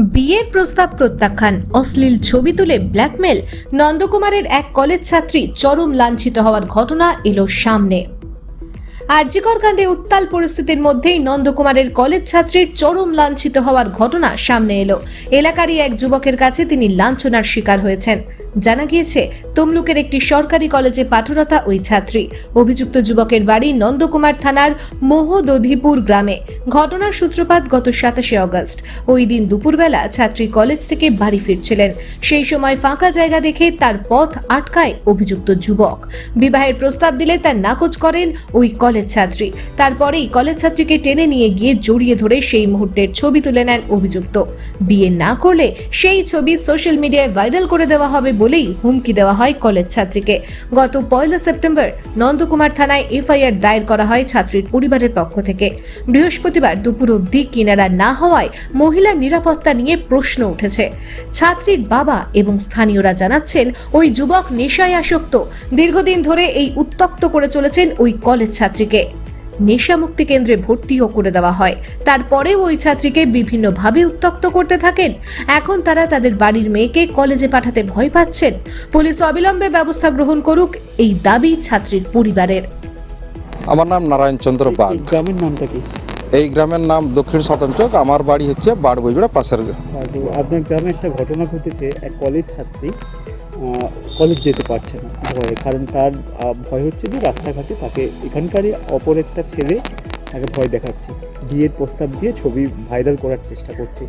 বিয়ের প্রস্তাব প্রত্যাখ্যান, অশ্লীল ছবি তুলে ব্ল্যাকমেল, নন্দকুমারের এক কলেজ ছাত্রী চরম লাঞ্ছিত হওয়ার ঘটনা এলো সামনে। আরজিকর কাণ্ডে উত্তাল পরিস্থিতির মধ্যেই নন্দকুমারের কলেজ ছাত্রীর চরম লাঞ্ছিত হওয়ার ঘটনা সামনে এলো। এলাকারই এক যুবকের কাছে তিনি লাঞ্ছনার শিকার হয়েছেন। জানা গিয়েছে, তমলুকের একটি সরকারি কলেজে পাঠরতা ওই ছাত্রী। অভিযুক্ত যুবকের বাড়ি নন্দকুমার থানার মোহদধিপুর গ্রামে। ঘটনার সূত্রপাত গত 27 অগস্ট। ওই দিন দুপুরবেলা ছাত্রী কলেজ থেকে বাড়ি ফিরছিলেন। সেই সময় ফাঁকা জায়গা দেখে তার পথ আটকায় অভিযুক্ত যুবক। বিবাহের প্রস্তাব দিলে তার নাকচ করেন ওই কলেজ ছাত্রী। তারপরেই কলেজ ছাত্রীকে টেনে নিয়ে গিয়ে জড়িয়ে ধরে সেই মুহূর্তের ছবি তুলে নেন অভিযুক্ত। বিয়ে না করলে সেই ছবি সোশ্যাল মিডিয়ায় ভাইরাল করে দেওয়া হবে বলেই হুমকি দেওয়া হয় কলেজ ছাত্রীকে। গত 1 সেপ্টেম্বর নন্দকুমার থানায় এফআইআর দায়ের করা হয় ছাত্রীর পরিবারের পক্ষ থেকে। বৃহস্পতিবার দুপুর অবধি কিনারা না হওয়ায় মহিলার নিরাপত্তা নিয়ে প্রশ্ন উঠেছে। ছাত্রীর বাবা এবং স্থানীয়রা জানাচ্ছেন, ওই যুবক নেশায় আসক্ত। দীর্ঘদিন ধরে এই উত্ত্যক্ত করে চলেছেন ওই কলেজ ছাত্রীকে। নেশা মুক্তি কেন্দ্রে ভর্তিও করে দেওয়া হয়। তারপরেও ওই ছাত্রীকে বিভিন্নভাবে উত্ত্যক্ত করতে থাকেন। এখন তারা তাদের বাড়ির মেয়েকে কলেজে পাঠাতে ভয় পাচ্ছেন। পুলিশ অবিলম্বে ব্যবস্থা গ্রহণ করুক, এই দাবি ছাত্রীর পরিবারের। আমার নাম নারায়ণ চন্দ্র বাগ। গ্রামের নামটা কি? এই গ্রামের নাম দক্ষিণ সতনচক। আমার বাড়ি হচ্ছে বারবইজোড়া পাশের। আপনার গ্রামে একটা ঘটনা ঘটেছে, এক কলেজ ছাত্রী কলেজ যেতে পারছে না ভয়ে, কারণ তার ভয় হচ্ছে যে রাস্তাঘাটে তাকে এখানকারই অপর একটা ছেলে তাকে ভয় দেখাচ্ছে, বিয়ের প্রস্তাব দিয়ে ছবি ভাইরাল করার চেষ্টা করছে।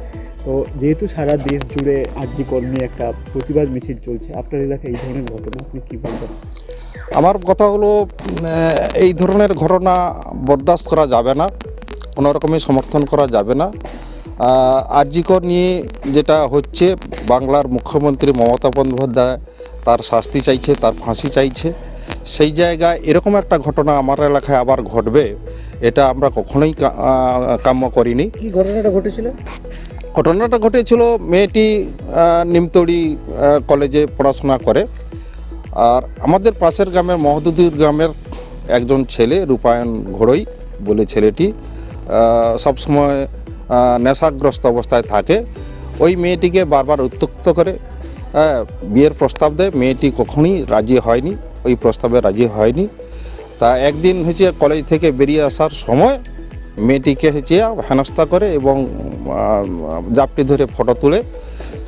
তো যেহেতু সারা দেশ জুড়ে আরজিকর নিয়ে একটা প্রতিবাদ মিছিল চলছে, আপনার এলাকায় এই ধরনের ঘটনা আপনি কী বলবেন? আমার কথা হলো, এই ধরনের ঘটনা বরদাস্ত করা যাবে না, কোনো রকমই সমর্থন করা যাবে না। আরজিকর নিয়ে যেটা হচ্ছে, বাংলার মুখ্যমন্ত্রী মমতা বন্দ্যোপাধ্যায় তার শাস্তি চাইছে, তার ফাঁসি চাইছে। সেই জায়গায় এরকম একটা ঘটনা আমার এলাকায় আবার ঘটবে, এটা আমরা কখনোই কাম্য করিনি। কি ঘটনাটা ঘটেছিল? ঘটনাটা ঘটেছিল, মেয়েটি নিমতড়ি কলেজে পড়াশোনা করে। আর আমাদের পাশের গ্রামের মহদুদির গ্রামের একজন ছেলে, রূপায়ণ ঘোড়ই বলে ছেলেটি, সবসময় নেশাগ্রস্ত অবস্থায় থাকে। ওই মেয়েটিকে বারবার উত্ত্যক্ত করে বিয়ের প্রস্তাব দেয়। মেয়েটি কখনোই রাজি হয়নি, ওই প্রস্তাবে রাজি হয়নি। তা একদিন হচ্ছে কলেজ থেকে বেরিয়ে আসার সময় মেয়েটিকে হচ্ছে হেনস্থা করে এবং জাপটি ধরে ফটো তুলে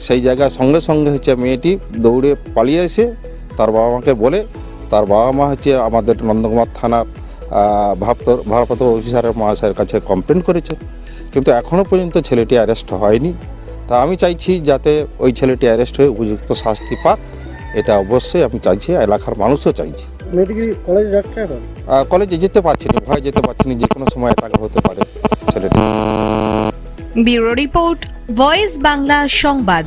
সেই জায়গায় সঙ্গে সঙ্গে হচ্ছে মেয়েটি দৌড়ে পালিয়ে এসে তার বাবা মাকে বলে, তার বাবা মা হচ্ছে আমাদের নন্দকুমার থানার ভারপ্রাপ্ত অফিসারের মহাশয়ের কাছে কমপ্লেন করেছে, কিন্তু এখনও পর্যন্ত ছেলেটি অ্যারেস্ট হয়নি। তা আমি চাইছি যাতে ওই ছেলেটি অ্যারেস্ট হয়ে উপযুক্ত শাস্তি পাক, এটা অবশ্যই আমি চাইছি, এলাকার মানুষও চাইছি। কলেজে যেতে পারছি না, ভয় যেতে পারছি না, যে কোনো সময় অ্যাটাক হতে পারে ছেলেটি। ব্যুরো রিপোর্ট, ভয়েস বাংলা সংবাদ।